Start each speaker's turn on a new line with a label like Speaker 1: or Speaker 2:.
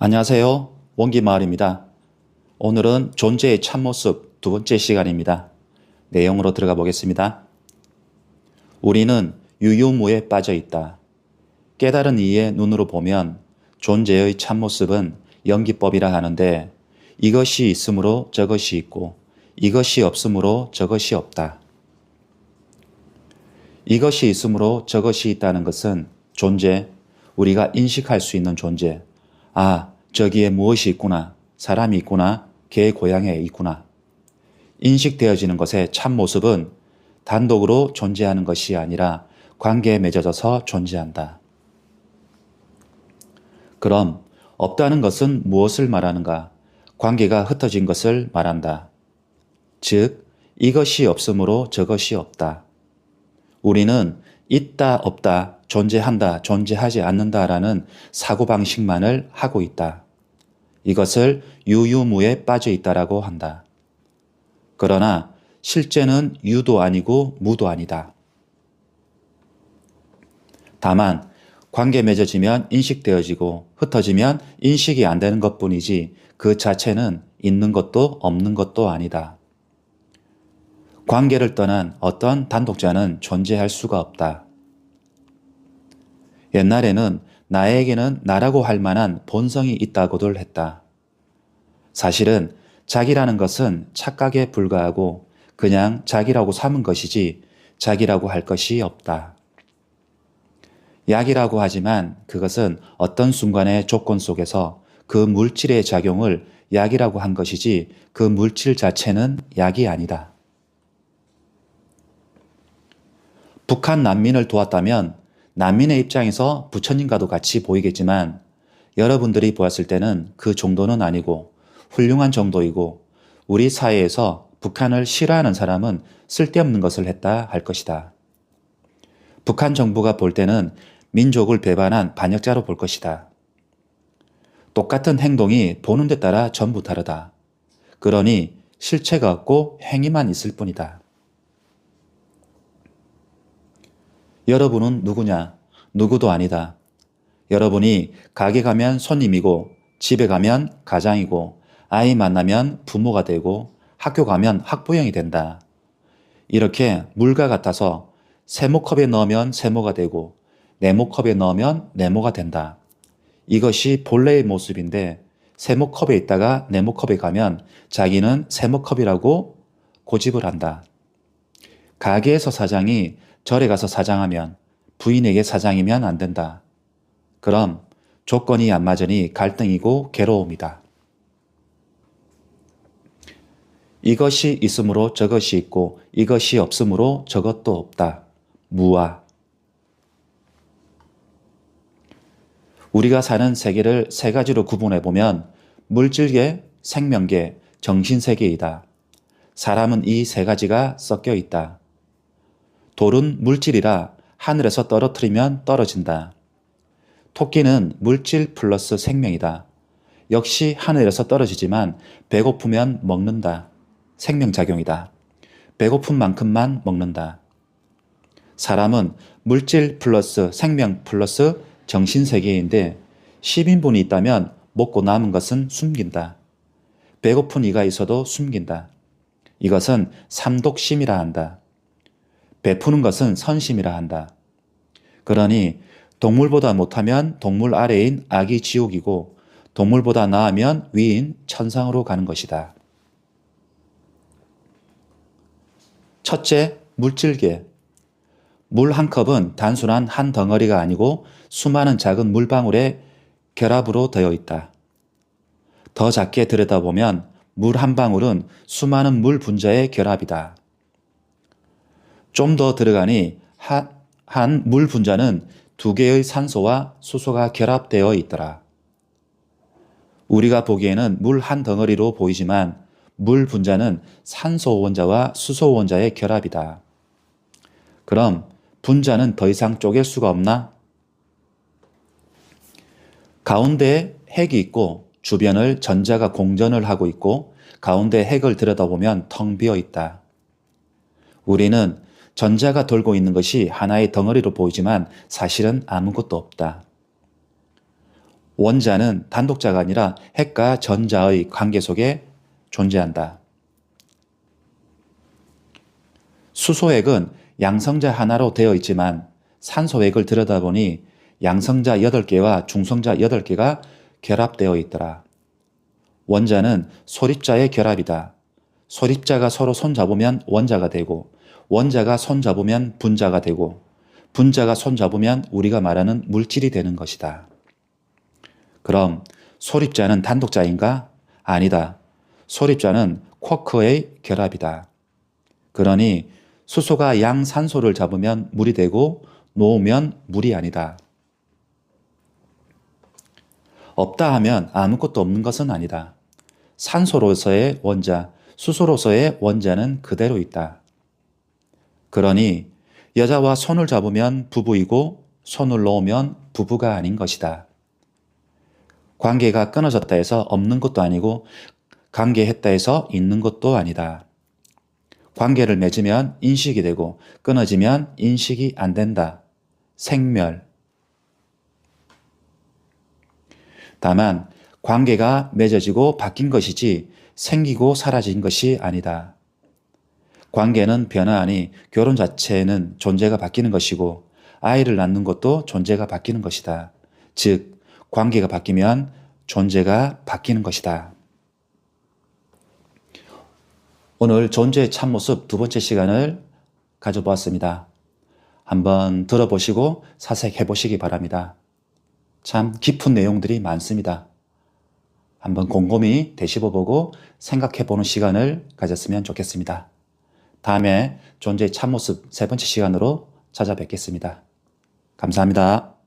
Speaker 1: 안녕하세요. 원기마을입니다. 오늘은 존재의 참모습 두 번째 시간입니다. 내용으로 들어가 보겠습니다. 우리는 유유무에 빠져 있다. 깨달은 이의 눈으로 보면 존재의 참모습은 연기법이라 하는데 이것이 있으므로 저것이 있고 이것이 없으므로 저것이 없다. 이것이 있으므로 저것이 있다는 것은 존재, 우리가 인식할 수 있는 존재. 아, 저기에 무엇이 있구나. 사람이 있구나. 개, 고양이 있구나. 인식되어지는 것의 참모습은 단독으로 존재하는 것이 아니라 관계에 맺어져서 존재한다. 그럼 없다는 것은 무엇을 말하는가? 관계가 흩어진 것을 말한다. 즉, 이것이 없으므로 저것이 없다. 우리는 있다, 없다, 존재한다, 존재하지 않는다라는 사고방식만을 하고 있다. 이것을 유유무에 빠져 있다라고 한다. 그러나 실제는 유도 아니고 무도 아니다. 다만 관계 맺어지면 인식되어지고 흩어지면 인식이 안 되는 것뿐이지 그 자체는 있는 것도 없는 것도 아니다. 관계를 떠난 어떤 단독자는 존재할 수가 없다. 옛날에는 나에게는 나라고 할 만한 본성이 있다고들 했다. 사실은 자기라는 것은 착각에 불과하고 그냥 자기라고 삼은 것이지 자기라고 할 것이 없다. 약이라고 하지만 그것은 어떤 순간의 조건 속에서 그 물질의 작용을 약이라고 한 것이지 그 물질 자체는 약이 아니다. 북한 난민을 도왔다면 난민의 입장에서 부처님과도 같이 보이겠지만 여러분들이 보았을 때는 그 정도는 아니고 훌륭한 정도이고 우리 사회에서 북한을 싫어하는 사람은 쓸데없는 것을 했다 할 것이다. 북한 정부가 볼 때는 민족을 배반한 반역자로 볼 것이다. 똑같은 행동이 보는 데 따라 전부 다르다. 그러니 실체가 없고 행위만 있을 뿐이다. 여러분은 누구냐? 누구도 아니다. 여러분이 가게 가면 손님이고 집에 가면 가장이고 아이 만나면 부모가 되고 학교 가면 학부형이 된다. 이렇게 물과 같아서 세모컵에 넣으면 세모가 되고 네모컵에 넣으면 네모가 된다. 이것이 본래의 모습인데 세모컵에 있다가 네모컵에 가면 자기는 세모컵이라고 고집을 한다. 가게에서 사장이 절에 가서 사장하면 부인에게 사장이면 안 된다. 그럼 조건이 안 맞으니 갈등이고 괴로움이다. 이것이 있으므로 저것이 있고 이것이 없으므로 저것도 없다. 무아. 우리가 사는 세계를 세 가지로 구분해 보면 물질계, 생명계, 정신세계이다. 사람은 이 세 가지가 섞여 있다. 돌은 물질이라 하늘에서 떨어뜨리면 떨어진다. 토끼는 물질 플러스 생명이다. 역시 하늘에서 떨어지지만 배고프면 먹는다. 생명작용이다. 배고픈 만큼만 먹는다. 사람은 물질 플러스 생명 플러스 정신세계인데 10인분이 있다면 먹고 남은 것은 숨긴다. 배고픈 이가 있어도 숨긴다. 이것은 삼독심이라 한다. 베푸는 것은 선심이라 한다. 그러니 동물보다 못하면 동물 아래인 악이 지옥이고 동물보다 나으면 위인 천상으로 가는 것이다. 첫째, 물질계. 물 한 컵은 단순한 한 덩어리가 아니고 수많은 작은 물방울의 결합으로 되어 있다. 더 작게 들여다보면 물 한 방울은 수많은 물 분자의 결합이다. 좀 더 들어가니 한 물 분자는 두 개의 산소와 수소가 결합되어 있더라. 우리가 보기에는 물 한 덩어리로 보이지만 물 분자는 산소 원자와 수소 원자의 결합이다. 그럼 분자는 더 이상 쪼갤 수가 없나? 가운데에 핵이 있고 주변을 전자가 공전을 하고 있고 가운데 핵을 들여다보면 텅 비어 있다. 우리는 전자가 돌고 있는 것이 하나의 덩어리로 보이지만 사실은 아무것도 없다. 원자는 단독자가 아니라 핵과 전자의 관계 속에 존재한다. 수소핵은 양성자 하나로 되어 있지만 산소핵을 들여다보니 양성자 8개와 중성자 8개가 결합되어 있더라. 원자는 소립자의 결합이다. 소립자가 서로 손잡으면 원자가 되고, 원자가 손잡으면 분자가 되고, 분자가 손잡으면 우리가 말하는 물질이 되는 것이다. 그럼 소립자는 단독자인가? 아니다. 소립자는 쿼크의 결합이다. 그러니 수소가 양산소를 잡으면 물이 되고 놓으면 물이 아니다. 없다 하면 아무것도 없는 것은 아니다. 산소로서의 원자, 수소로서의 원자는 그대로 있다. 그러니 여자와 손을 잡으면 부부이고 손을 놓으면 부부가 아닌 것이다. 관계가 끊어졌다 해서 없는 것도 아니고 관계했다 해서 있는 것도 아니다. 관계를 맺으면 인식이 되고 끊어지면 인식이 안 된다. 생멸. 다만 관계가 맺어지고 바뀐 것이지 생기고 사라진 것이 아니다. 관계는 변화하니 결혼 자체는 존재가 바뀌는 것이고 아이를 낳는 것도 존재가 바뀌는 것이다. 즉, 관계가 바뀌면 존재가 바뀌는 것이다. 오늘 존재의 참모습 2번째 시간을 가져보았습니다. 한번 들어보시고 사색해 보시기 바랍니다. 참 깊은 내용들이 많습니다. 한번 곰곰이 되씹어보고 생각해보는 시간을 가졌으면 좋겠습니다. 다음에 존재의 참모습 3번째 시간으로 찾아뵙겠습니다. 감사합니다.